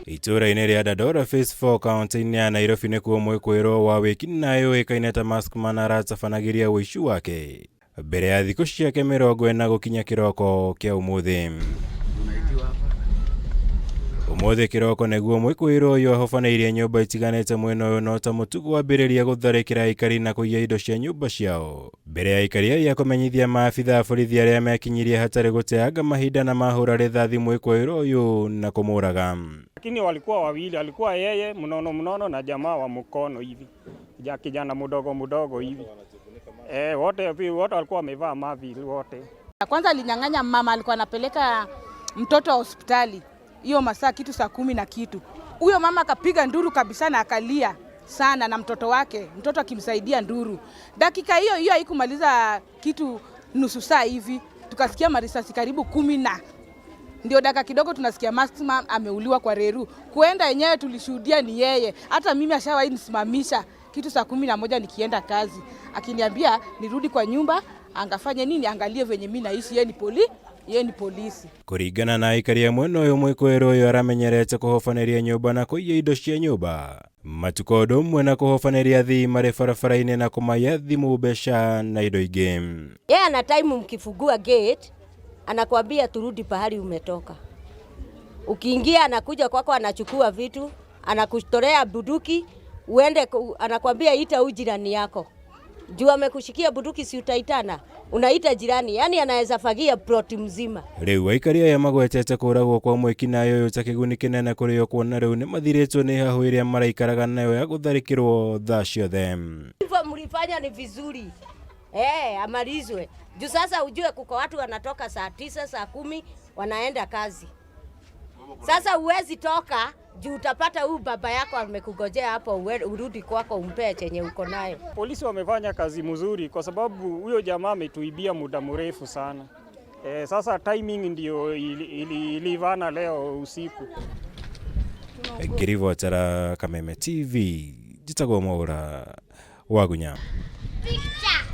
Itũra-inĩ rĩa Dandora Phase 4 kaunti-ini ya Nairobi nĩkuo Mwikuirwo wa uikaine uikaine ta Maskman aratabanagiria wuici wake mbere ya thikũ ciake 40 gũkinya kiroko kia umuthi. Umuthi kiroko nĩguo Mwikuirwo ũyũ ahobanĩirie nyumba itiganĩte mwena ũyũ no ta mũtugo wambĩrĩria gũtharĩkĩra aikari na kũiya indo cia nyumba ciao mbere ya aikari kũmenyithia maabitha a borithi arĩa mekinyirie hatarĩ gũteanga mahinda na mahũra rithathi Mwikuirwo ũyũ na kũmũraga. Lakini walikuwa wawili, alikuwa yeye mnono na jamaa wa mkono hivi, kijana mdogo hivi. Wote walikuwa wamevaa mavili wote. Kwanza alinyang'anya mama, alikuwa anapeleka mtoto wa hospitali hiyo masaa kitu saa 10 na kitu. Huyo mama akapiga nduru kabisa na akalia sana na mtoto wake, mtoto akimsaidia nduru. Dakika hiyo haikumaliza kitu nusu saa hivi, tukasikia marisasi karibu 10 na ndio dakika kidogo tunasikia Maskman ameuliwa kwa reru. Kuenda yenyewe tulishuhudia ni yeye. Hata mimi ashawahi nisimamisha kitu saa 11 nikienda kazi. Akiniambia nirudi kwa nyumba, angafanye nini, angalie venye mimi naishi, yeye ni polisi. Kuringana na aikari mwena ũyũ Mwikuirwo ũyũ aramenyerete kũhobanĩria nyumba na kũiya indo cia nyumba. Matuko ũndũ ũmwe na kũhobanĩria athii marĩ barabara-inĩ na kũmaiya thimũ, mbeca na indo ingĩ. Yeye ana time mkifungua gate anakuambia turudi pahali umetoka. Ukiingia anakuja kwako anachukua vitu, anakustorea buduki, uende anakuambia ita ujirani yako. Juu amekushikia buduki si utaitana, unaita jirani, yani anaweza fagia ploti mzima. Rĩu aikari aya magwetete kuragwo kwa mwĩkinaĩ ũyũ ta kĩguni kĩnene kũrĩ o kuona rĩu nĩ mathirĩtwo nĩ hahũ ĩrĩa maraikaraga nayo ya gũtharĩkĩrwo thaa ciothe. Hivyo mlifanya ni vizuri. Amalizwe. Juu sasa ujue kuko watu wanatoka saa 9, saa 10 wanaenda kazi. Sasa uwezi toka juu utapata huyu baba yako amekugojea hapo, urudi kwako umpe chenye uko nayo. Polisi wamefanya kazi mzuri kwa sababu huyo jamaa ametuibia muda mrefu sana. Sasa timing ndio ilivana leo usiku. Ngirivotera Kameme TV, jitagwo Mwaura Wagunya.